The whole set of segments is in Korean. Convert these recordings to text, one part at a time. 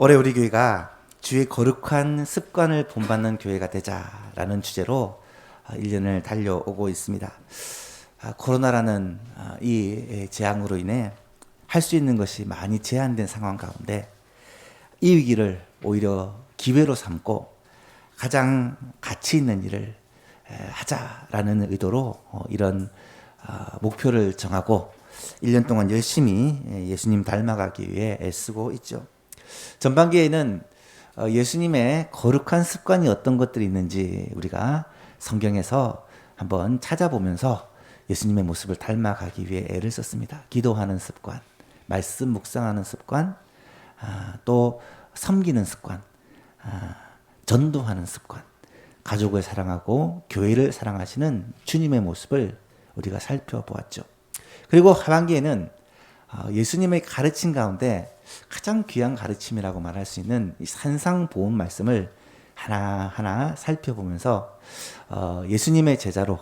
올해 우리 교회가 주의 거룩한 습관을 본받는 교회가 되자라는 주제로 1년을 달려오고 있습니다. 코로나라는 이 재앙으로 인해 할 수 있는 것이 많이 제한된 상황 가운데 이 위기를 오히려 기회로 삼고 가장 가치 있는 일을 하자라는 의도로 이런 목표를 정하고 1년 동안 열심히 예수님 닮아가기 위해 애쓰고 있죠. 전반기에는 예수님의 거룩한 습관이 어떤 것들이 있는지 우리가 성경에서 한번 찾아보면서 예수님의 모습을 닮아가기 위해 애를 썼습니다. 기도하는 습관, 말씀 묵상하는 습관, 또 섬기는 습관, 전도하는 습관, 가족을 사랑하고 교회를 사랑하시는 주님의 모습을 우리가 살펴보았죠. 그리고 하반기에는 예수님의 가르침 가운데 가장 귀한 가르침이라고 말할 수 있는 이 산상보훈 말씀을 하나하나 살펴보면서 예수님의 제자로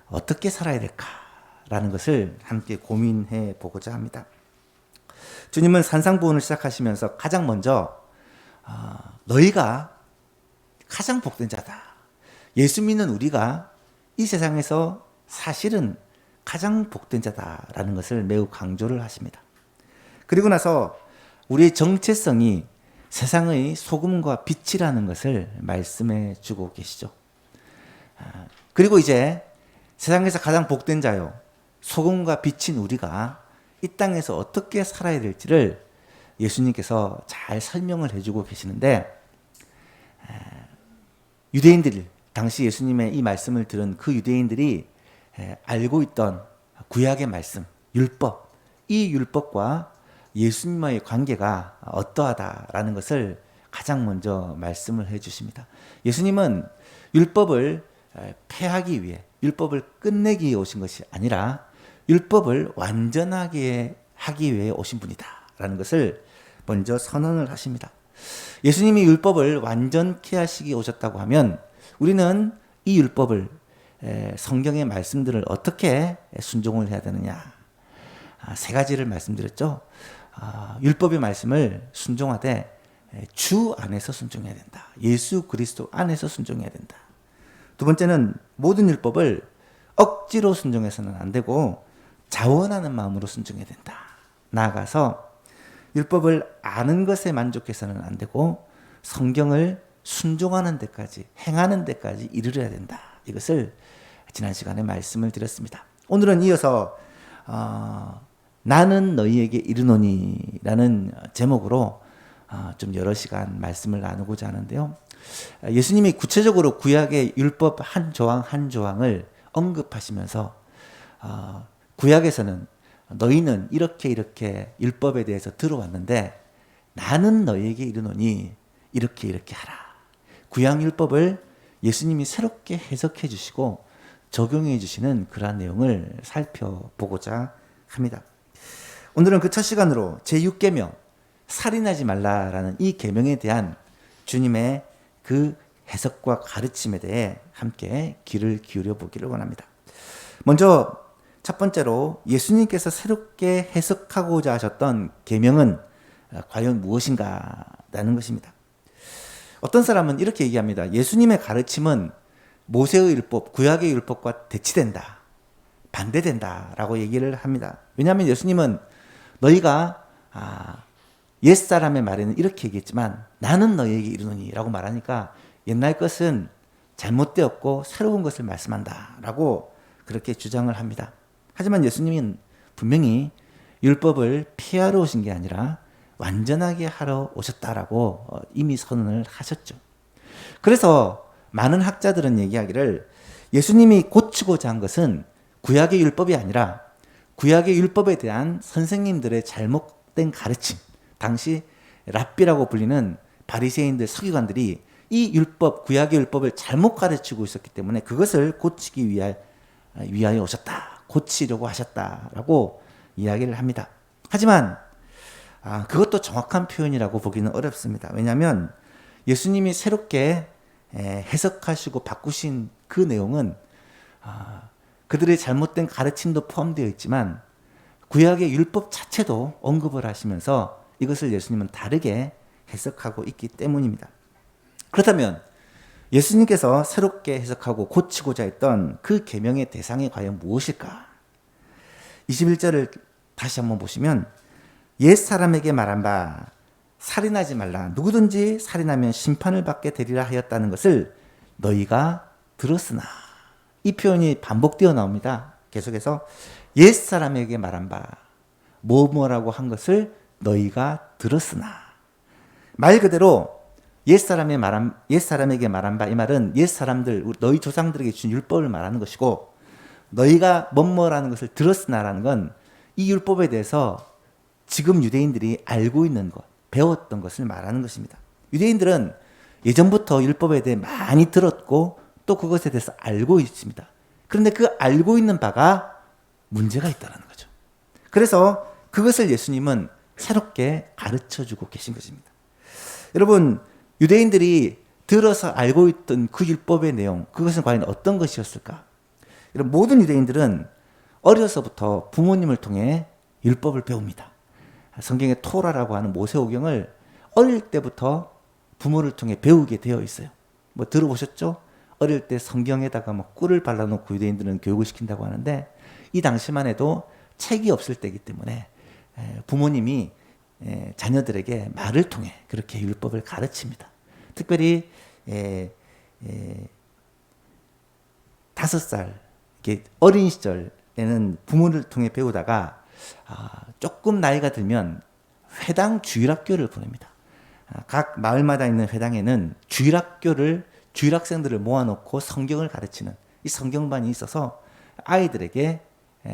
어떻게 살아야 될까라는 것을 함께 고민해 보고자 합니다. 주님은 산상보훈을 시작하시면서 가장 먼저 너희가 가장 복된 자다. 예수 믿는 우리가 이 세상에서 사실은 가장 복된 자다라는 것을 매우 강조를 하십니다. 그리고 나서 우리의 정체성이 세상의 소금과 빛이라는 것을 말씀해 주고 계시죠. 그리고 이제 세상에서 가장 복된 자요, 소금과 빛인 우리가 이 땅에서 어떻게 살아야 될지를 예수님께서 잘 설명을 해주고 계시는데, 유대인들, 당시 예수님의 이 말씀을 들은 그 유대인들이 알고 있던 구약의 말씀, 율법, 이 율법과 예수님과의 관계가 어떠하다라는 것을 가장 먼저 말씀을 해 주십니다. 예수님은 율법을 폐하기 위해, 율법을 끝내기 위해 오신 것이 아니라 율법을 완전하게 하기 위해 오신 분이다라는 것을 먼저 선언을 하십니다. 예수님이 율법을 완전케 하시기 오셨다고 하면 우리는 이 율법을, 성경의 말씀들을 어떻게 순종을 해야 되느냐, 세 가지를 말씀드렸죠. 율법의 말씀을 순종하되 주 안에서 순종해야 된다. 예수 그리스도 안에서 순종해야 된다. 두 번째는 모든 율법을 억지로 순종해서는 안 되고 자원하는 마음으로 순종해야 된다. 나아가서 율법을 아는 것에 만족해서는 안 되고 성경을 순종하는 데까지, 행하는 데까지 이르러야 된다. 이것을 지난 시간에 말씀을 드렸습니다. 오늘은 이어서 나는 너희에게 이르노니 라는 제목으로 좀 여러 시간 말씀을 나누고자 하는데요. 예수님이 구체적으로 구약의 율법 한 조항 한 조항을 언급하시면서 구약에서는 너희는 이렇게 율법에 대해서 들어왔는데 나는 너희에게 이르노니 이렇게 하라. 구약 율법을 예수님이 새롭게 해석해 주시고 적용해 주시는 그러한 내용을 살펴보고자 합니다. 오늘은 그 첫 시간으로 제6계명 살인하지 말라라는 이 계명에 대한 주님의 그 해석과 가르침에 대해 함께 귀를 기울여 보기를 원합니다. 먼저 첫 번째로 예수님께서 새롭게 해석하고자 하셨던 계명은 과연 무엇인가라는 것입니다. 어떤 사람은 이렇게 얘기합니다. 예수님의 가르침은 모세의 율법, 구약의 율법과 대치된다, 반대된다라고 얘기를 합니다. 왜냐하면 예수님은 너희가 옛사람의 말에는 이렇게 얘기했지만 나는 너희에게 이르노니 라고 말하니까 옛날 것은 잘못되었고 새로운 것을 말씀한다 라고 그렇게 주장을 합니다. 하지만 예수님은 분명히 율법을 폐하러 오신 게 아니라 완전하게 하러 오셨다라고 이미 선언을 하셨죠. 그래서 많은 학자들은 얘기하기를 예수님이 고치고자 한 것은 구약의 율법이 아니라 구약의 율법에 대한 선생님들의 잘못된 가르침, 당시 랍비라고 불리는 바리새인들, 서기관들이 이 율법, 구약의 율법을 잘못 가르치고 있었기 때문에 그것을 고치기 위하여 오셨다, 고치려고 하셨다라고 이야기를 합니다. 하지만 그것도 정확한 표현이라고 보기는 어렵습니다. 왜냐하면 예수님이 새롭게 해석하시고 바꾸신 그 내용은 그들의 잘못된 가르침도 포함되어 있지만 구약의 율법 자체도 언급을 하시면서 이것을 예수님은 다르게 해석하고 있기 때문입니다. 그렇다면 예수님께서 새롭게 해석하고 고치고자 했던 그 계명의 대상이 과연 무엇일까? 21절을 다시 한번 보시면 옛사람에게 말한 바 살인하지 말라. 누구든지 살인하면 심판을 받게 되리라 하였다는 것을 너희가 들었으나. 이 표현이 반복되어 나옵니다. 계속해서 옛사람에게 말한 바 뭐라고 한 것을 너희가 들었으나. 말 그대로 옛사람에게 말한 바, 이 말은 옛사람들, 너희 조상들에게 준 율법을 말하는 것이고, 너희가 뭐라는 것을 들었으나라는 건 이 율법에 대해서 지금 유대인들이 알고 있는 것, 배웠던 것을 말하는 것입니다. 유대인들은 예전부터 율법에 대해 많이 들었고 또 그것에 대해서 알고 있습니다. 그런데 그 알고 있는 바가 문제가 있다는 거죠. 그래서 그것을 예수님은 새롭게 가르쳐주고 계신 것입니다. 여러분, 유대인들이 들어서 알고 있던 그 율법의 내용, 그것은 과연 어떤 것이었을까? 여러분, 모든 유대인들은 어려서부터 부모님을 통해 율법을 배웁니다. 성경의 토라라고 하는 모세오경을 어릴 때부터 부모를 통해 배우게 되어 있어요. 뭐 들어보셨죠? 어릴 때 성경에다가 뭐 꿀을 발라놓고 유대인들은 교육을 시킨다고 하는데, 이 당시만 해도 책이 없을 때이기 때문에 부모님이 자녀들에게 말을 통해 그렇게 율법을 가르칩니다. 특별히 5살 어린 시절에는 부모를 통해 배우다가 조금 나이가 들면 회당 주일학교를 보냅니다. 각 마을마다 있는 회당에는 주일학생들을 모아놓고 성경을 가르치는 이 성경반이 있어서 아이들에게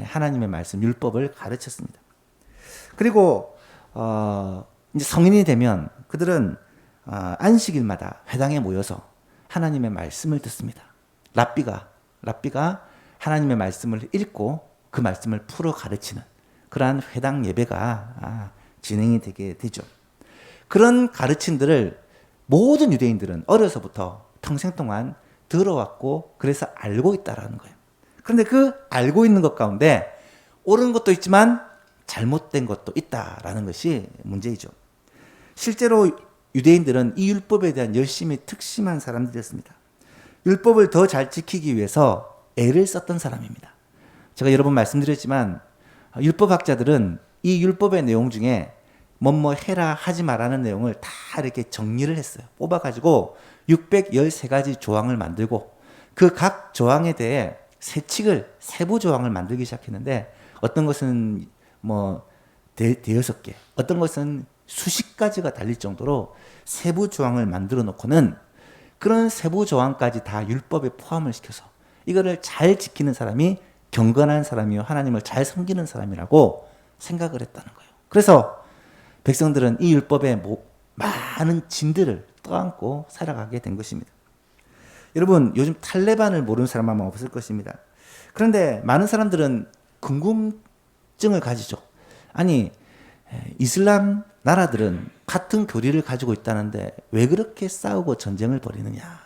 하나님의 말씀, 율법을 가르쳤습니다. 그리고 이제 성인이 되면 그들은 안식일마다 회당에 모여서 하나님의 말씀을 듣습니다. 랍비가 하나님의 말씀을 읽고 그 말씀을 풀어 가르치는 그러한 회당 예배가 진행이 되게 되죠. 그런 가르침들을 모든 유대인들은 어려서부터 평생 동안 들어왔고 그래서 알고 있다라는 거예요. 그런데 그 알고 있는 것 가운데 옳은 것도 있지만 잘못된 것도 있다라는 것이 문제이죠. 실제로 유대인들은 이 율법에 대한 열심히 특심한 사람들이었습니다. 율법을 더 잘 지키기 위해서 애를 썼던 사람입니다. 제가 여러 번 말씀드렸지만 율법학자들은 이 율법의 내용 중에 뭐뭐 해라 하지 말라는 내용을 다 이렇게 정리를 했어요. 뽑아가지고 613가지 조항을 만들고 그 각 조항에 대해 세부 조항을 만들기 시작했는데, 어떤 것은 뭐 대여섯 개, 어떤 것은 수십 가지가 달릴 정도로 세부 조항을 만들어 놓고는 그런 세부 조항까지 다 율법에 포함을 시켜서 이거를 잘 지키는 사람이 경건한 사람이요, 하나님을 잘 섬기는 사람이라고 생각을 했다는 거예요. 그래서 백성들은 이 율법에 많은 진들을 떠안고 살아가게 된 것입니다. 여러분, 요즘 탈레반을 모르는 사람 아마 없을 것입니다. 그런데 많은 사람들은 궁금증을 가지죠. 아니, 이슬람 나라들은 같은 교리를 가지고 있다는데 왜 그렇게 싸우고 전쟁을 벌이느냐?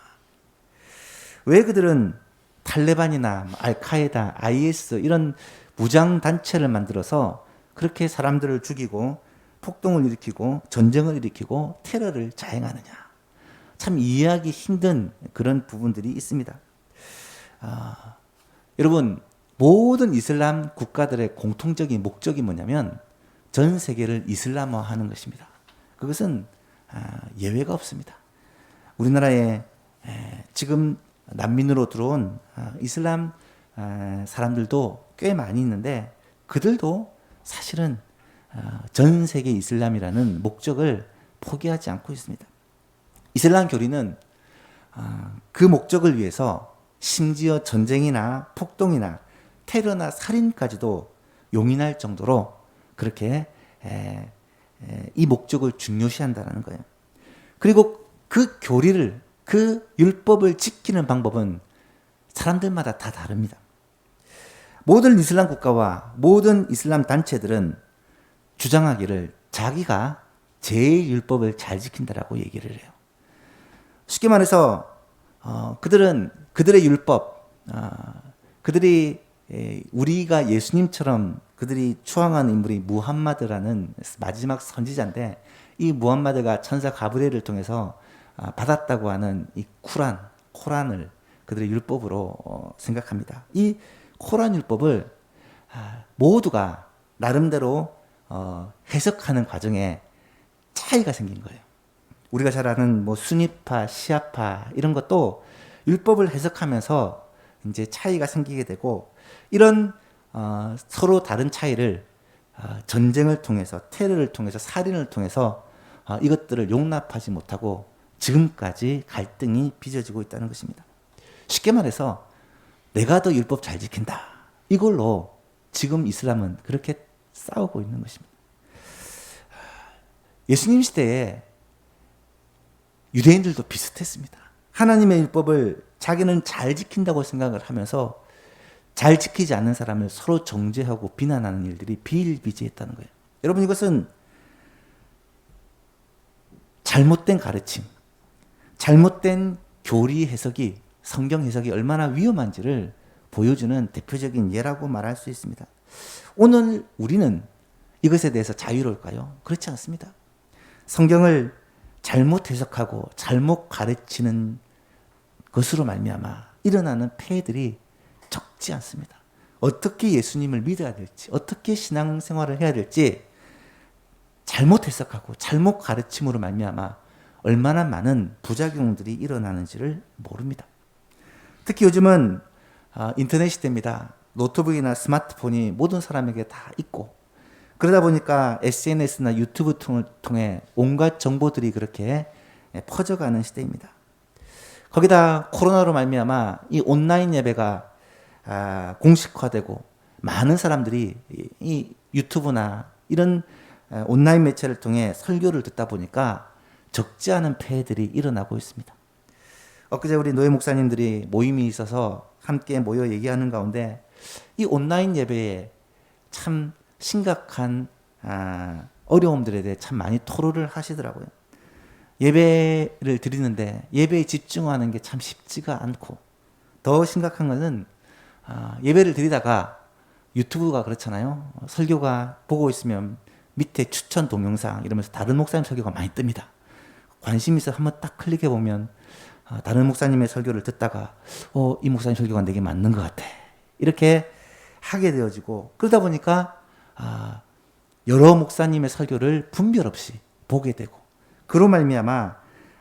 왜 그들은 탈레반이나 알카에다, IS 이런 무장 단체를 만들어서 그렇게 사람들을 죽이고 폭동을 일으키고 전쟁을 일으키고 테러를 자행하느냐? 참 이해하기 힘든 그런 부분들이 있습니다. 여러분, 모든 이슬람 국가들의 공통적인 목적이 뭐냐면 전 세계를 이슬람화하는 것입니다. 그것은 예외가 없습니다. 우리나라에 지금 난민으로 들어온 이슬람 사람들도 꽤 많이 있는데, 그들도 사실은 전 세계 이슬람이라는 목적을 포기하지 않고 있습니다. 이슬람 교리는 그 목적을 위해서 심지어 전쟁이나 폭동이나 테러나 살인까지도 용인할 정도로 그렇게 이 목적을 중요시한다는 거예요. 그리고 그 교리를, 그 율법을 지키는 방법은 사람들마다 다 다릅니다. 모든 이슬람 국가와 모든 이슬람 단체들은 주장하기를 자기가 제일 율법을 잘 지킨다라고 얘기를 해요. 쉽게 말해서 그들은 그들의 율법, 그들이 우리가 예수님처럼 그들이 추앙하는 인물이 무함마드라는 마지막 선지자인데, 이 무함마드가 천사 가브리엘을 통해서 받았다고 하는 이 코란을 그들의 율법으로 생각합니다. 이 코란 율법을 모두가 나름대로 해석하는 과정에 차이가 생긴 거예요. 우리가 잘 아는 뭐 수니파, 시아파 이런 것도 율법을 해석하면서 이제 차이가 생기게 되고, 이런 서로 다른 차이를 전쟁을 통해서, 테러를 통해서, 살인을 통해서 이것들을 용납하지 못하고 지금까지 갈등이 빚어지고 있다는 것입니다. 쉽게 말해서 내가 더 율법 잘 지킨다, 이걸로 지금 이슬람은 그렇게 싸우고 있는 것입니다. 예수님 시대에 유대인들도 비슷했습니다. 하나님의 율법을 자기는 잘 지킨다고 생각을 하면서 잘 지키지 않는 사람을 서로 정죄하고 비난하는 일들이 비일비재했다는 거예요. 여러분, 이것은 잘못된 가르침, 잘못된 교리 해석이, 성경 해석이 얼마나 위험한지를 보여주는 대표적인 예라고 말할 수 있습니다. 오늘 우리는 이것에 대해서 자유로울까요? 그렇지 않습니다. 성경을 잘못 해석하고 잘못 가르치는 것으로 말미암아 일어나는 폐해들이 적지 않습니다. 어떻게 예수님을 믿어야 될지, 어떻게 신앙생활을 해야 될지 잘못 해석하고 잘못 가르침으로 말미암아 얼마나 많은 부작용들이 일어나는지를 모릅니다. 특히 요즘은 인터넷 시대입니다. 노트북이나 스마트폰이 모든 사람에게 다 있고, 그러다 보니까 SNS나 유튜브 통해 온갖 정보들이 그렇게 퍼져가는 시대입니다. 거기다 코로나로 말미암아 이 온라인 예배가 공식화되고 많은 사람들이 이 유튜브나 이런 온라인 매체를 통해 설교를 듣다 보니까 적지 않은 폐해들이 일어나고 있습니다. 엊그제 우리 노예 목사님들이 모임이 있어서 함께 모여 얘기하는 가운데 이 온라인 예배에 참 심각한 어려움들에 대해 참 많이 토로를 하시더라고요. 예배를 드리는데 예배에 집중하는 게 참 쉽지가 않고, 더 심각한 것은 예배를 드리다가 유튜브가 그렇잖아요. 설교가 보고 있으면 밑에 추천 동영상 이러면서 다른 목사님 설교가 많이 뜹니다. 관심 있어 한번 딱 클릭해 보면 다른 목사님의 설교를 듣다가 이 목사님 설교가 내게 맞는 것 같아, 이렇게 하게 되어지고, 그러다 보니까 여러 목사님의 설교를 분별 없이 보게 되고, 그로 말미암아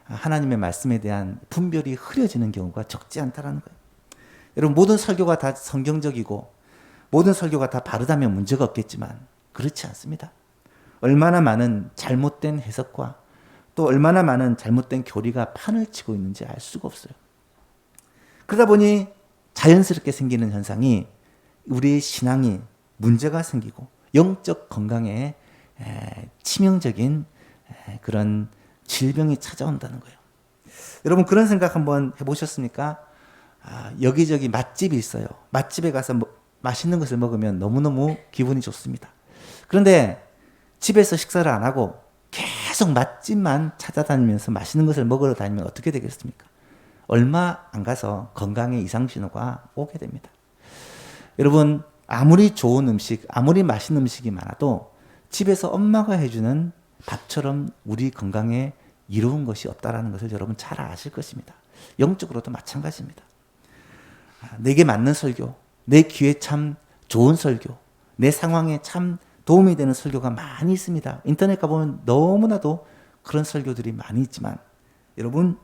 하나님의 말씀에 대한 분별이 흐려지는 경우가 적지 않다라는 거예요. 여러분, 모든 설교가 다 성경적이고 모든 설교가 다 바르다면 문제가 없겠지만 그렇지 않습니다. 얼마나 많은 잘못된 해석과 또 얼마나 많은 잘못된 교리가 판을 치고 있는지 알 수가 없어요. 그러다 보니 자연스럽게 생기는 현상이 우리의 신앙이 문제가 생기고 영적 건강에 치명적인 그런 질병이 찾아온다는 거예요. 여러분, 그런 생각 한번 해보셨습니까? 여기저기 맛집이 있어요. 맛집에 가서 맛있는 것을 먹으면 너무너무 기분이 좋습니다. 그런데 집에서 식사를 안 하고 계속 맛집만 찾아다니면서 맛있는 것을 먹으러 다니면 어떻게 되겠습니까? 얼마 안 가서 건강에 이상 신호가 오게 됩니다. 여러분, 아무리 좋은 음식, 아무리 맛있는 음식이 많아도 집에서 엄마가 해주는 밥처럼 우리 건강에 이로운 것이 없다라는 것을 여러분 잘 아실 것입니다. 영적으로도 마찬가지입니다. 내게 맞는 설교, 내 귀에 참 좋은 설교, 내 상황에 참 도움이 되는 설교가 많이 있습니다. 인터넷 가보면 너무나도 그런 설교들이 많이 있지만, 여러분,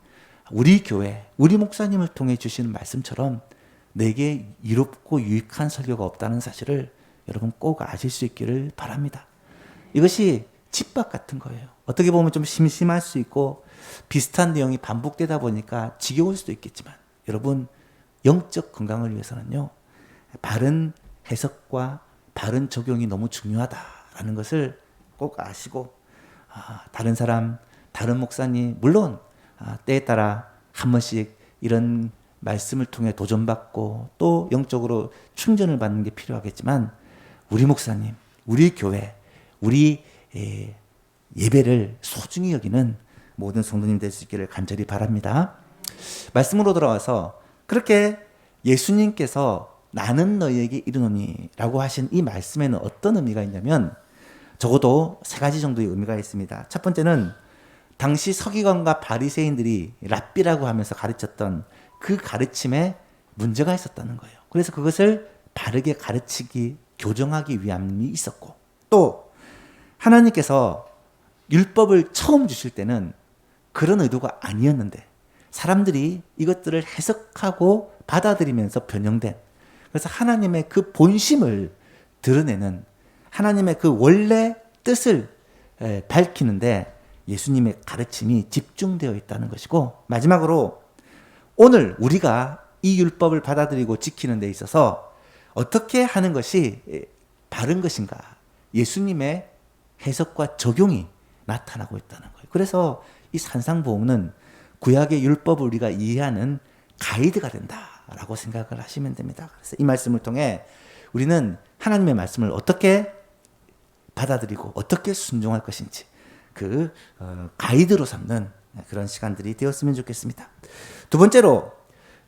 우리 교회, 우리 목사님을 통해 주시는 말씀처럼 내게 이롭고 유익한 설교가 없다는 사실을 여러분 꼭 아실 수 있기를 바랍니다. 이것이 집밥 같은 거예요. 어떻게 보면 좀 심심할 수 있고 비슷한 내용이 반복되다 보니까 지겨울 수도 있겠지만, 여러분, 영적 건강을 위해서는요, 바른 해석과 바른 적용이 너무 중요하다라는 것을 꼭 아시고, 다른 사람, 다른 목사님, 물론 때에 따라 한 번씩 이런 말씀을 통해 도전받고 또 영적으로 충전을 받는 게 필요하겠지만, 우리 목사님, 우리 교회, 우리 예배를 소중히 여기는 모든 성도님 될 수 있기를 간절히 바랍니다. 말씀으로 돌아와서, 그렇게 예수님께서 나는 너희에게 이르노니 라고 하신 이 말씀에는 어떤 의미가 있냐면, 적어도 세 가지 정도의 의미가 있습니다. 첫 번째는 당시 서기관과 바리새인들이 랍비라고 하면서 가르쳤던 그 가르침에 문제가 있었다는 거예요. 그래서 그것을 바르게 가르치기, 교정하기 위함이 있었고, 또 하나님께서 율법을 처음 주실 때는 그런 의도가 아니었는데 사람들이 이것들을 해석하고 받아들이면서 변형된, 그래서 하나님의 그 본심을 드러내는, 하나님의 그 원래 뜻을 밝히는데 예수님의 가르침이 집중되어 있다는 것이고, 마지막으로 오늘 우리가 이 율법을 받아들이고 지키는 데 있어서 어떻게 하는 것이 바른 것인가, 예수님의 해석과 적용이 나타나고 있다는 거예요. 그래서 이 산상보험은 구약의 율법을 우리가 이해하는 가이드가 된다라고 생각을 하시면 됩니다. 그래서 이 말씀을 통해 우리는 하나님의 말씀을 어떻게 받아들이고 어떻게 순종할 것인지 그 가이드로 삼는 그런 시간들이 되었으면 좋겠습니다. 두 번째로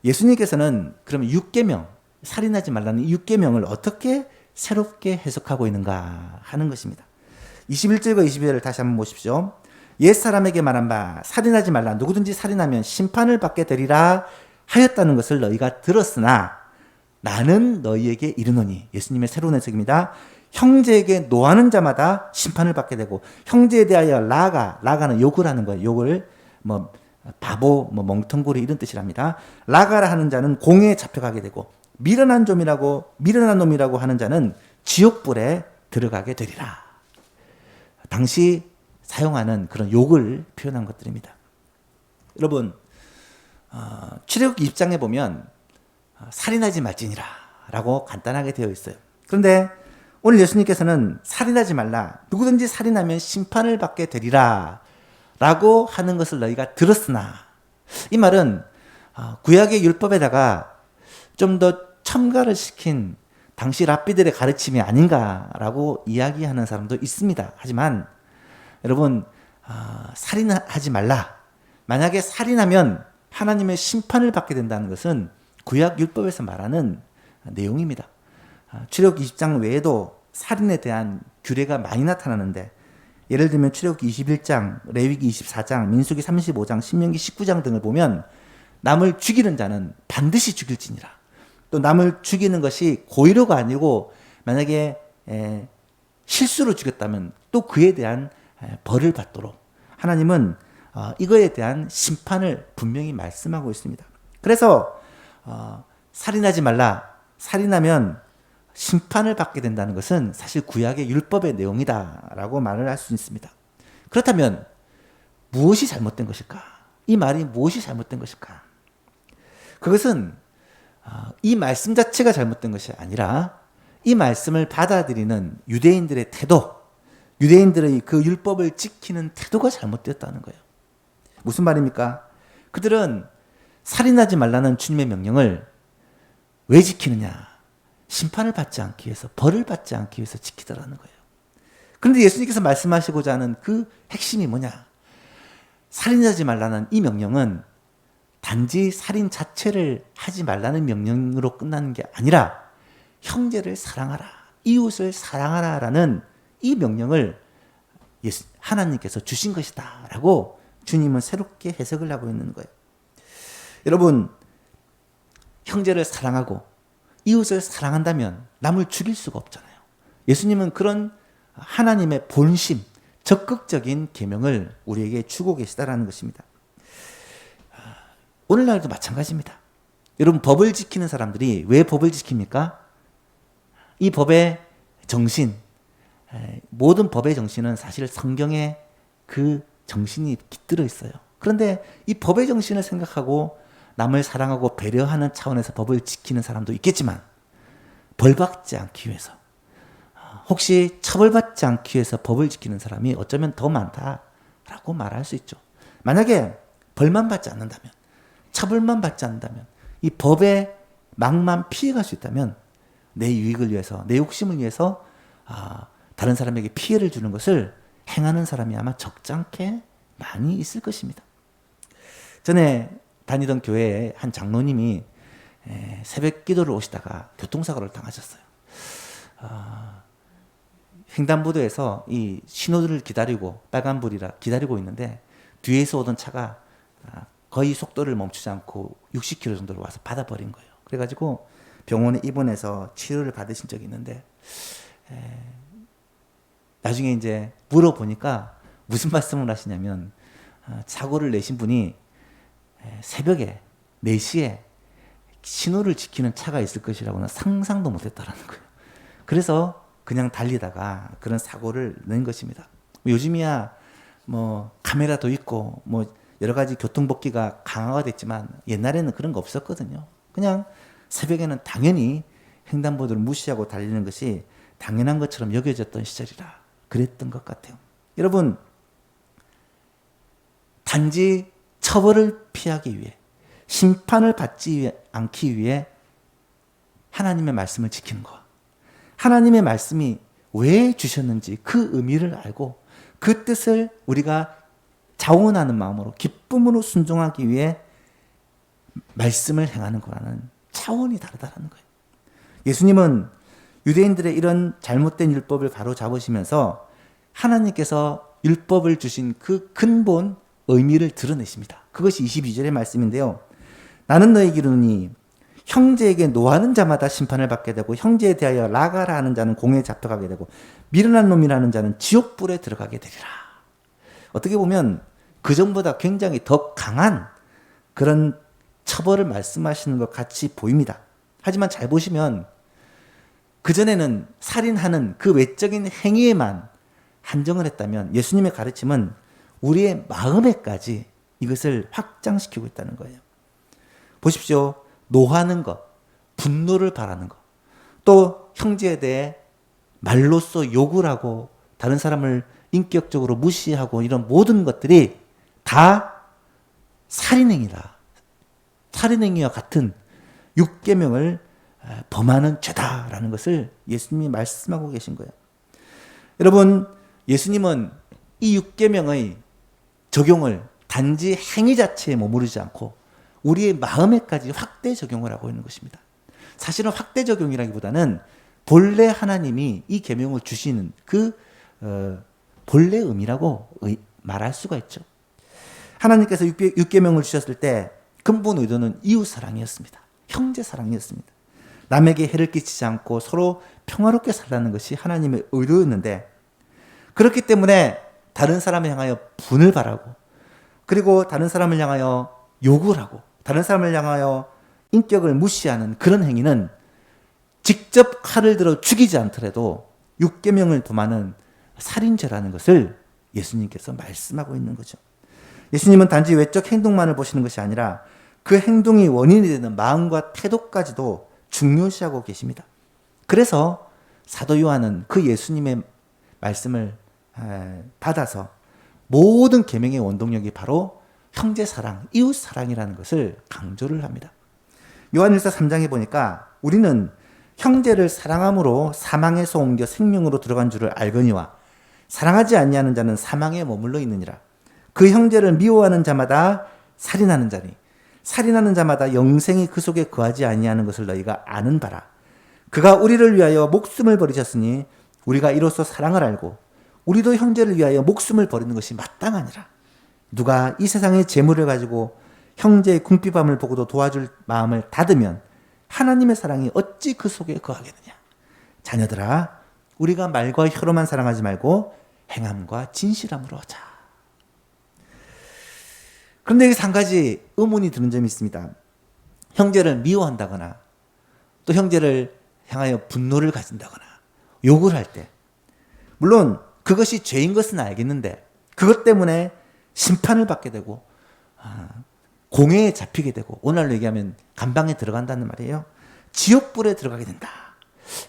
예수님께서는 그러면 6계명, 살인하지 말라는 이 6계명을 어떻게 새롭게 해석하고 있는가 하는 것입니다. 21절과 22절을 다시 한번 보십시오. 옛사람에게 말한 바 살인하지 말라, 누구든지 살인하면 심판을 받게 되리라 하였다는 것을 너희가 들었으나 나는 너희에게 이르노니, 예수님의 새로운 해석입니다. 형제에게 노하는 자마다 심판을 받게 되고, 형제에 대하여 라가는 욕을 하는 거예요. 욕을 바보, 멍텅구리 이런 뜻이랍니다. 라가라 하는 자는 공에 잡혀가게 되고, 미련한 놈이라고 하는 자는 지옥불에 들어가게 되리라. 당시 사용하는 그런 욕을 표현한 것들입니다. 여러분, 출애굽기 20장에 보면 살인하지 말지니라 라고 간단하게 되어 있어요. 그런데 오늘 예수님께서는 살인하지 말라, 누구든지 살인하면 심판을 받게 되리라 라고 하는 것을 너희가 들었으나, 이 말은 구약의 율법에다가 좀 더 첨가를 시킨 당시 랍비들의 가르침이 아닌가라고 이야기하는 사람도 있습니다. 하지만 여러분, 살인하지 말라, 만약에 살인하면 하나님의 심판을 받게 된다는 것은 구약 율법에서 말하는 내용입니다. 출애굽기 20장 외에도 살인에 대한 규례가 많이 나타나는데, 예를 들면 출애굽기 21장, 레위기 24장, 민수기 35장, 신명기 19장 등을 보면 남을 죽이는 자는 반드시 죽일지니라, 또 남을 죽이는 것이 고의로가 아니고 만약에 실수로 죽였다면 또 그에 대한 벌을 받도록 하나님은 이거에 대한 심판을 분명히 말씀하고 있습니다. 그래서 살인하지 말라, 살인하면 심판을 받게 된다는 것은 사실 구약의 율법의 내용이다라고 말을 할 수 있습니다. 그렇다면 무엇이 잘못된 것일까? 이 말이 무엇이 잘못된 것일까? 그것은 이 말씀 자체가 잘못된 것이 아니라 이 말씀을 받아들이는 유대인들의 태도, 유대인들의 그 율법을 지키는 태도가 잘못되었다는 거예요. 무슨 말입니까? 그들은 살인하지 말라는 주님의 명령을 왜 지키느냐? 심판을 받지 않기 위해서, 벌을 받지 않기 위해서 지키더라는 거예요. 그런데 예수님께서 말씀하시고자 하는 그 핵심이 뭐냐? 살인하지 말라는 이 명령은 단지 살인 자체를 하지 말라는 명령으로 끝나는 게 아니라 형제를 사랑하라, 이웃을 사랑하라라는 이 명령을 하나님께서 주신 것이다 라고 주님은 새롭게 해석을 하고 있는 거예요. 여러분, 형제를 사랑하고 이웃을 사랑한다면 남을 죽일 수가 없잖아요. 예수님은 그런 하나님의 본심, 적극적인 계명을 우리에게 주고 계시다라는 것입니다. 오늘날도 마찬가지입니다. 여러분, 법을 지키는 사람들이 왜 법을 지킵니까? 이 법의 정신, 모든 법의 정신은 사실 성경에 그 정신이 깃들어 있어요. 그런데 이 법의 정신을 생각하고 남을 사랑하고 배려하는 차원에서 법을 지키는 사람도 있겠지만, 벌받지 않기 위해서, 혹시 처벌받지 않기 위해서 법을 지키는 사람이 어쩌면 더 많다라고 말할 수 있죠. 만약에 벌만 받지 않는다면, 처벌만 받지 않는다면, 이 법의 망만 피해갈 수 있다면 내 유익을 위해서, 내 욕심을 위해서 다른 사람에게 피해를 주는 것을 행하는 사람이 아마 적잖게 많이 있을 것입니다. 전에 다니던 교회에 한 장로님이 새벽 기도를 오시다가 교통사고를 당하셨어요. 횡단보도에서 이 신호들을 기다리고 빨간불이라 기다리고 있는데 뒤에서 오던 차가 거의 속도를 멈추지 않고 60km 정도로 와서 받아버린 거예요. 그래가지고 병원에 입원해서 치료를 받으신 적이 있는데 나중에 이제 물어보니까 무슨 말씀을 하시냐면 사고를 내신 분이 새벽에 4시에 신호를 지키는 차가 있을 것이라고는 상상도 못했다라는 거예요. 그래서 그냥 달리다가 그런 사고를 낸 것입니다. 요즘이야 뭐 카메라도 있고 뭐 여러 가지 교통법규가 강화가 됐지만 옛날에는 그런 거 없었거든요. 그냥 새벽에는 당연히 횡단보도를 무시하고 달리는 것이 당연한 것처럼 여겨졌던 시절이라 그랬던 것 같아요. 여러분, 단지 처벌을 피하기 위해 심판을 받지 않기 위해 하나님의 말씀을 지키는 것, 하나님의 말씀이 왜 주셨는지 그 의미를 알고 그 뜻을 우리가 자원하는 마음으로 기쁨으로 순종하기 위해 말씀을 행하는 거라는 차원이 다르다는 거예요. 예수님은 유대인들의 이런 잘못된 율법을 바로 잡으시면서 하나님께서 율법을 주신 그 근본 의미를 드러내십니다. 그것이 22절의 말씀인데요. 나는 너에게 이르노니 형제에게 노하는 자마다 심판을 받게 되고 형제에 대하여 라가라 하는 자는 공회에 잡혀가게 되고 미련한 놈이라는 자는 지옥불에 들어가게 되리라. 어떻게 보면 그전보다 굉장히 더 강한 그런 처벌을 말씀하시는 것 같이 보입니다. 하지만 잘 보시면 그전에는 살인하는 그 외적인 행위에만 한정을 했다면 예수님의 가르침은 우리의 마음에까지 이것을 확장시키고 있다는 거예요. 보십시오. 노하는 것, 분노를 바라는 것, 또 형제에 대해 말로써 욕을 하고 다른 사람을 인격적으로 무시하고 이런 모든 것들이 다 살인행위다. 살인행위와 같은 6계명을 범하는 죄다라는 것을 예수님이 말씀하고 계신 거예요. 여러분, 예수님은 이 6계명의 적용을 단지 행위 자체에 머무르지 않고 우리의 마음에까지 확대 적용을 하고 있는 것입니다. 사실은 확대 적용이라기보다는 본래 하나님이 이 계명을 주시는 그 본래 의미라고 말할 수가 있죠. 하나님께서 6계명을 주셨을 때 근본 의도는 이웃 사랑이었습니다. 형제 사랑이었습니다. 남에게 해를 끼치지 않고 서로 평화롭게 살라는 것이 하나님의 의도였는데, 그렇기 때문에 다른 사람을 향하여 분을 바라고, 그리고 다른 사람을 향하여 욕을 하고, 다른 사람을 향하여 인격을 무시하는 그런 행위는 직접 칼을 들어 죽이지 않더라도 6계명을 범하는 살인죄라는 것을 예수님께서 말씀하고 있는 거죠. 예수님은 단지 외적 행동만을 보시는 것이 아니라 그 행동이 원인이 되는 마음과 태도까지도 중요시하고 계십니다. 그래서 사도 요한은 그 예수님의 말씀을 받아서 모든 계명의 원동력이 바로 형제 사랑, 이웃 사랑이라는 것을 강조를 합니다. 요한일서 3장에 보니까 우리는 형제를 사랑함으로 사망에서 옮겨 생명으로 들어간 줄을 알거니와 사랑하지 아니하는 자는 사망에 머물러 있느니라. 그 형제를 미워하는 자마다 살인하는 자니 살인하는 자마다 영생이 그 속에 거하지 아니하는 것을 너희가 아는 바라. 그가 우리를 위하여 목숨을 버리셨으니 우리가 이로써 사랑을 알고 우리도 형제를 위하여 목숨을 버리는 것이 마땅하니라. 누가 이 세상의 재물을 가지고 형제의 궁핍함을 보고도 도와줄 마음을 닫으면 하나님의 사랑이 어찌 그 속에 거하겠느냐. 자녀들아, 우리가 말과 혀로만 사랑하지 말고 행함과 진실함으로 하자. 그런데 여기서 한 가지 의문이 드는 점이 있습니다. 형제를 미워한다거나 또 형제를 향하여 분노를 가진다거나 욕을 할 때, 물론 그것이 죄인 것은 알겠는데 그것 때문에 심판을 받게 되고 공회에 잡히게 되고, 오늘날로 얘기하면 감방에 들어간다는 말이에요. 지옥불에 들어가게 된다.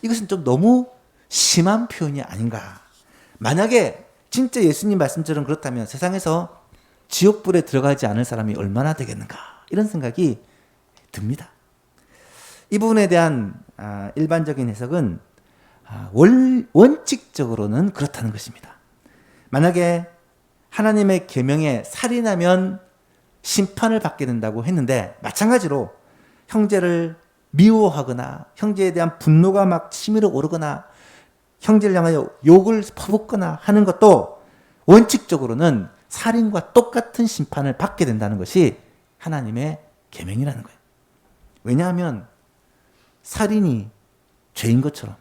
이것은 좀 너무 심한 표현이 아닌가. 만약에 진짜 예수님 말씀처럼 그렇다면 세상에서 지옥불에 들어가지 않을 사람이 얼마나 되겠는가, 이런 생각이 듭니다. 이 부분에 대한 일반적인 해석은 원칙적으로는 그렇다는 것입니다. 만약에 하나님의 계명에 살인하면 심판을 받게 된다고 했는데, 마찬가지로 형제를 미워하거나 형제에 대한 분노가 막 치밀어 오르거나 형제를 향하여 욕을 퍼붓거나 하는 것도 원칙적으로는 살인과 똑같은 심판을 받게 된다는 것이 하나님의 계명이라는 거예요. 왜냐하면 살인이 죄인 것처럼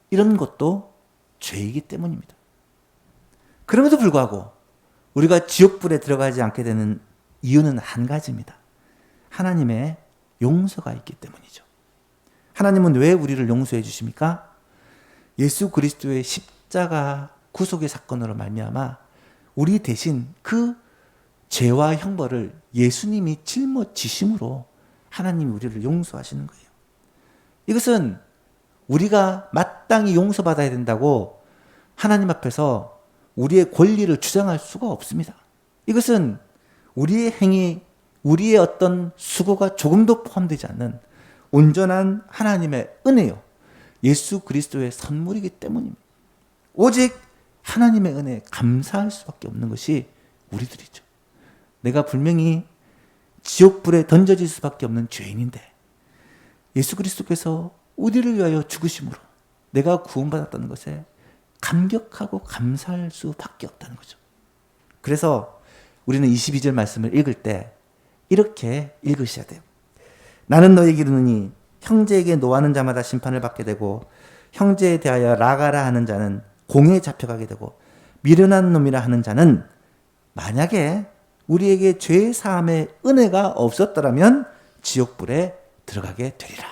이런 것도 죄이기 때문입니다. 그럼에도 불구하고 우리가 지옥불에 들어가지 않게 되는 이유는 한 가지입니다. 하나님의 용서가 있기 때문이죠. 하나님은 왜 우리를 용서해 주십니까? 예수 그리스도의 십자가 구속의 사건으로 말미암아 우리 대신 그 죄와 형벌을 예수님이 짊어지심으로 하나님이 우리를 용서하시는 거예요. 이것은 우리가 마땅히 용서받아야 된다고 하나님 앞에서 우리의 권리를 주장할 수가 없습니다. 이것은 우리의 행위, 우리의 어떤 수고가 조금도 포함되지 않는 온전한 하나님의 은혜요. 예수 그리스도의 선물이기 때문입니다. 오직 하나님의 은혜에 감사할 수밖에 없는 것이 우리들이죠. 내가 분명히 지옥불에 던져질 수밖에 없는 죄인인데 예수 그리스도께서 우리를 위하여 죽으심으로 내가 구원받았다는 것에 감격하고 감사할 수밖에 없다는 거죠. 그래서 우리는 22절 말씀을 읽을 때 이렇게 읽으셔야 돼요. 나는 너에게 이르노니 형제에게 노하는 자마다 심판을 받게 되고 형제에 대하여 라가라 하는 자는 공에 잡혀가게 되고 미련한 놈이라 하는 자는 만약에 우리에게 죄 사함의 은혜가 없었더라면 지옥불에 들어가게 되리라.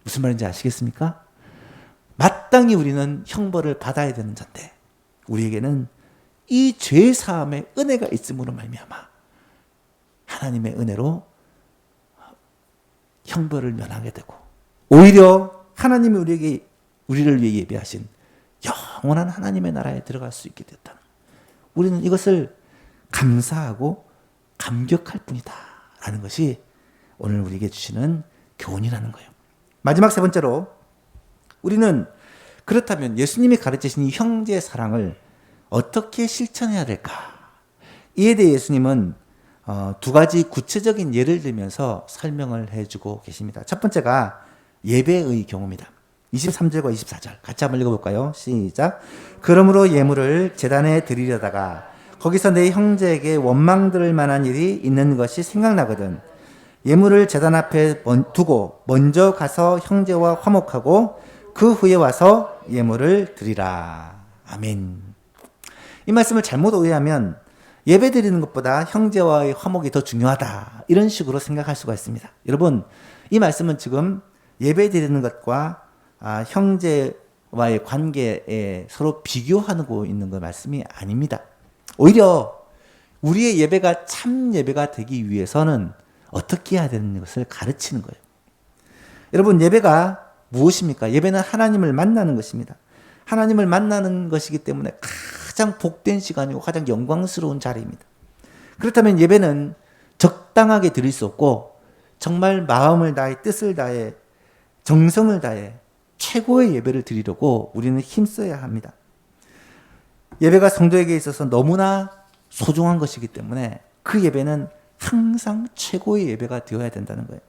무슨 말인지 아시겠습니까? 마땅히 우리는 형벌을 받아야 되는 자인데 우리에게는 이 죄 사함의 은혜가 있음으로 말미암아 하나님의 은혜로 형벌을 면하게 되고 오히려 하나님이 우리를 위해 예비하신 영원한 하나님의 나라에 들어갈 수 있게 됐다. 우리는 이것을 감사하고 감격할 뿐이다 라는 것이 오늘 우리에게 주시는 교훈이라는 거예요. 마지막 세 번째로 우리는 그렇다면 예수님이 가르치신 이 형제의 사랑을 어떻게 실천해야 될까? 이에 대해 예수님은 두 가지 구체적인 예를 들면서 설명을 해주고 계십니다. 첫 번째가 예배의 경우입니다. 23절과 24절 같이 한번 읽어볼까요? 시작. 그러므로 예물을 제단에 드리려다가 거기서 내 형제에게 원망 들을 만한 일이 있는 것이 생각나거든 예물을 제단 앞에 두고 먼저 가서 형제와 화목하고 그 후에 와서 예물을 드리라. 아멘. 이 말씀을 잘못 오해하면 예배 드리는 것보다 형제와의 화목이 더 중요하다 이런 식으로 생각할 수가 있습니다. 여러분 이 말씀은 지금 예배 드리는 것과 형제와의 관계에 서로 비교하고 있는 그 말씀이 아닙니다. 오히려 우리의 예배가 참 예배가 되기 위해서는 어떻게 해야 되는 것을 가르치는 거예요. 여러분 예배가 무엇입니까? 예배는 하나님을 만나는 것입니다. 하나님을 만나는 것이기 때문에 가장 복된 시간이고 가장 영광스러운 자리입니다. 그렇다면 예배는 적당하게 드릴 수 없고 정말 마음을 다해 뜻을 다해 정성을 다해 최고의 예배를 드리려고 우리는 힘써야 합니다. 예배가 성도에게 있어서 너무나 소중한 것이기 때문에 그 예배는 항상 최고의 예배가 되어야 된다는 거예요.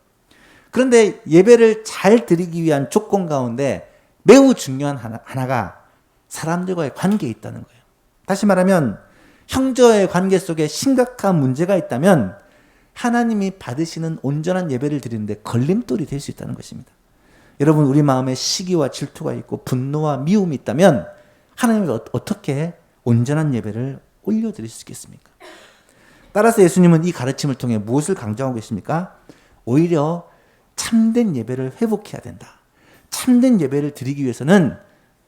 그런데 예배를 잘 드리기 위한 조건 가운데 매우 중요한 하나가 사람들과의 관계에 있다는 거예요. 다시 말하면 형제의 관계 속에 심각한 문제가 있다면 하나님이 받으시는 온전한 예배를 드리는데 걸림돌이 될 수 있다는 것입니다. 여러분 우리 마음에 시기와 질투가 있고 분노와 미움이 있다면 하나님을 어떻게 온전한 예배를 올려드릴 수 있겠습니까? 따라서 예수님은 이 가르침을 통해 무엇을 강조하고 계십니까? 오히려 참된 예배를 회복해야 된다. 참된 예배를 드리기 위해서는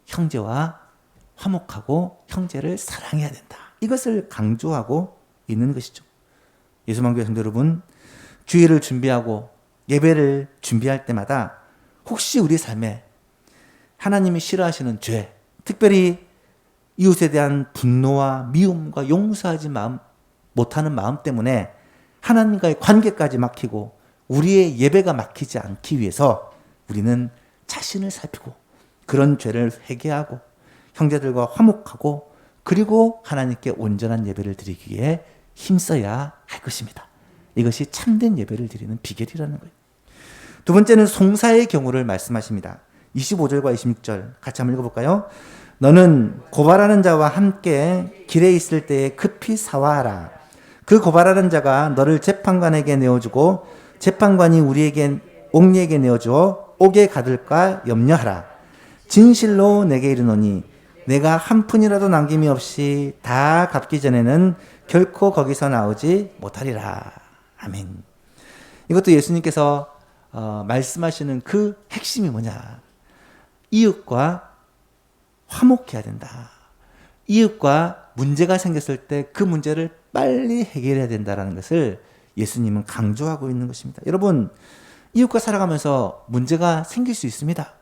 형제와 화목하고 형제를 사랑해야 된다. 이것을 강조하고 있는 것이죠. 예수만교회 성도 여러분, 주일을 준비하고 예배를 준비할 때마다 혹시 우리 삶에 하나님이 싫어하시는 죄, 특별히 이웃에 대한 분노와 미움과 용서하지 못하는 마음 때문에 하나님과의 관계까지 막히고 우리의 예배가 막히지 않기 위해서 우리는 자신을 살피고 그런 죄를 회개하고 형제들과 화목하고 그리고 하나님께 온전한 예배를 드리기 위해 힘써야 할 것입니다. 이것이 참된 예배를 드리는 비결이라는 거예요. 두 번째는 송사의 경우를 말씀하십니다. 25절과 26절 같이 한번 읽어볼까요? 너는 고발하는 자와 함께 길에 있을 때에 급히 사화하라. 그 고발하는 자가 너를 재판관에게 내어주고 재판관이 옥리에게 내어주어 옥에 가둘까 염려하라. 진실로 내게 이르노니 내가 한 푼이라도 남김이 없이 다 갚기 전에는 결코 거기서 나오지 못하리라. 아멘. 이것도 예수님께서 말씀하시는 그 핵심이 뭐냐? 이웃과 화목해야 된다. 이웃과 문제가 생겼을 때 그 문제를 빨리 해결해야 된다는 것을 예수님은 강조하고 있는 것입니다. 여러분, 이웃과 살아가면서 문제가 생길 수 있습니다.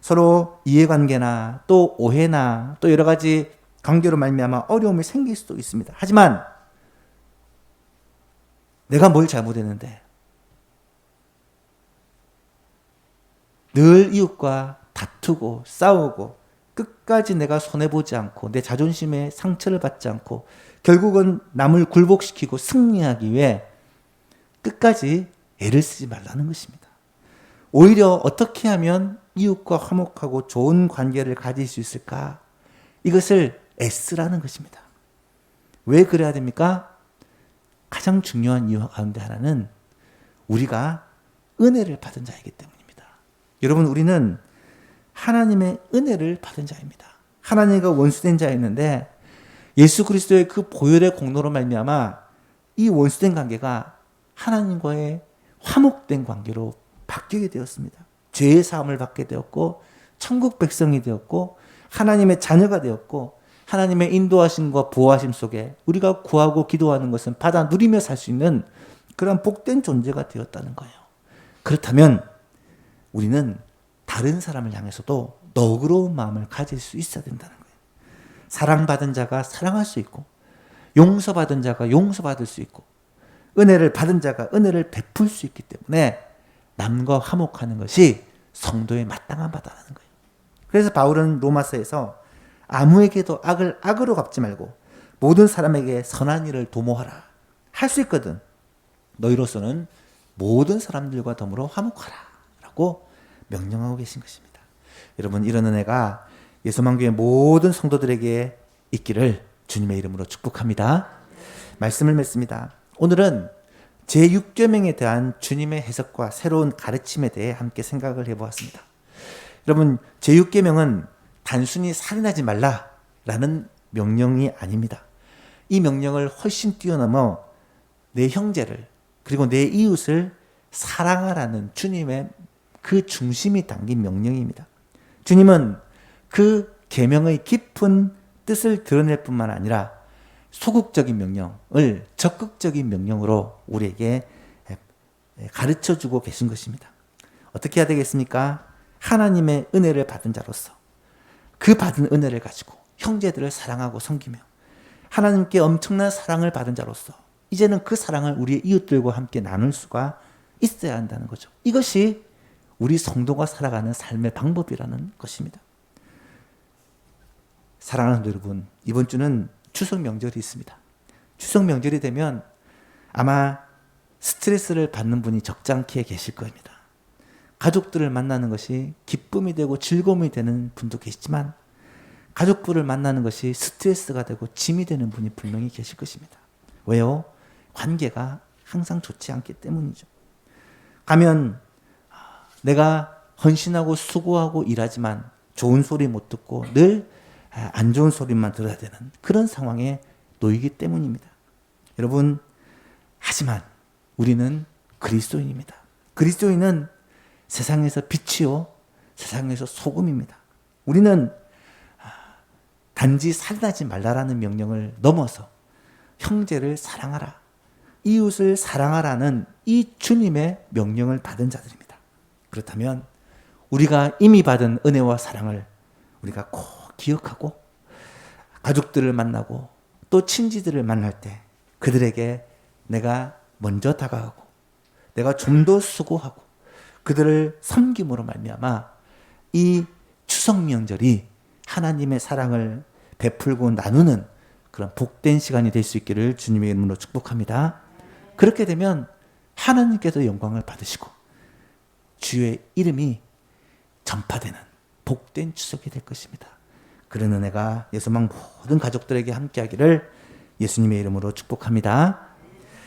서로 이해관계나 또 오해나 또 여러 가지 관계로 말미암아 어려움이 생길 수도 있습니다. 하지만 내가 뭘 잘못했는데 늘 이웃과 다투고 싸우고 끝까지 내가 손해보지 않고 내 자존심에 상처를 받지 않고 결국은 남을 굴복시키고 승리하기 위해 끝까지 애를 쓰지 말라는 것입니다. 오히려 어떻게 하면 이웃과 화목하고 좋은 관계를 가질 수 있을까? 이것을 애쓰라는 것입니다. 왜 그래야 됩니까? 가장 중요한 이유 가운데 하나는 우리가 은혜를 받은 자이기 때문입니다. 여러분, 우리는 하나님의 은혜를 받은 자입니다. 하나님과 원수된 자였는데 예수 그리스도의 그 보혈의 공로로 말미암아 이 원수된 관계가 하나님과의 화목된 관계로 바뀌게 되었습니다. 죄의 사함을 받게 되었고 천국 백성이 되었고 하나님의 자녀가 되었고 하나님의 인도하심과 보호하심 속에 우리가 구하고 기도하는 것은 받아 누리며 살 수 있는 그런 복된 존재가 되었다는 거예요. 그렇다면 우리는 다른 사람을 향해서도 너그러운 마음을 가질 수 있어야 된다는 거예요. 사랑받은 자가 사랑할 수 있고 용서받은 자가 용서받을 수 있고 은혜를 받은 자가 은혜를 베풀 수 있기 때문에 남과 화목하는 것이 성도의 마땅한 바다라는 거예요. 그래서 바울은 로마서에서 아무에게도 악을 악으로 갚지 말고 모든 사람에게 선한 일을 도모하라. 할 수 있거든. 너희로서는 모든 사람들과 더불어 화목하라 라고 명령하고 계신 것입니다. 여러분, 이런 은혜가 예수만교회 모든 성도들에게 있기를 주님의 이름으로 축복합니다. 말씀을 맺습니다. 오늘은 제6계명에 대한 주님의 해석과 새로운 가르침에 대해 함께 생각을 해보았습니다. 여러분, 제6계명은 단순히 살인하지 말라라는 명령이 아닙니다. 이 명령을 훨씬 뛰어넘어 내 형제를 그리고 내 이웃을 사랑하라는 주님의 그 중심이 담긴 명령입니다. 주님은 그 계명의 깊은 뜻을 드러낼 뿐만 아니라 소극적인 명령을 적극적인 명령으로 우리에게 가르쳐주고 계신 것입니다. 어떻게 해야 되겠습니까? 하나님의 은혜를 받은 자로서 그 받은 은혜를 가지고 형제들을 사랑하고 섬기며 하나님께 엄청난 사랑을 받은 자로서 이제는 그 사랑을 우리의 이웃들과 함께 나눌 수가 있어야 한다는 거죠. 이것이 우리 성도가 살아가는 삶의 방법이라는 것입니다. 사랑하는 여러분, 이번 주는 추석 명절이 있습니다. 추석 명절이 되면 아마 스트레스를 받는 분이 적잖게 계실 겁니다. 가족들을 만나는 것이 기쁨이 되고 즐거움이 되는 분도 계시지만 가족들을 만나는 것이 스트레스가 되고 짐이 되는 분이 분명히 계실 것입니다. 왜요? 관계가 항상 좋지 않기 때문이죠. 가면 내가 헌신하고 수고하고 일하지만 좋은 소리 못 듣고 늘 안 좋은 소리만 들어야 되는 그런 상황에 놓이기 때문입니다. 여러분, 하지만 우리는 그리스도인입니다. 그리스도인은 세상에서 빛이요 세상에서 소금입니다. 우리는 단지 살인하지 말라라는 명령을 넘어서 형제를 사랑하라, 이웃을 사랑하라는 이 주님의 명령을 받은 자들입니다. 그렇다면 우리가 이미 받은 은혜와 사랑을 우리가 꼭 기억하고 가족들을 만나고 또 친지들을 만날 때 그들에게 내가 먼저 다가가고 내가 좀 더 수고하고 그들을 섬김으로 말미암아 이 추석 명절이 하나님의 사랑을 베풀고 나누는 그런 복된 시간이 될 수 있기를 주님의 이름으로 축복합니다. 그렇게 되면 하나님께서 영광을 받으시고 주의 이름이 전파되는 복된 추석이 될 것입니다. 그런 은혜가 예수망 모든 가족들에게 함께하기를 예수님의 이름으로 축복합니다.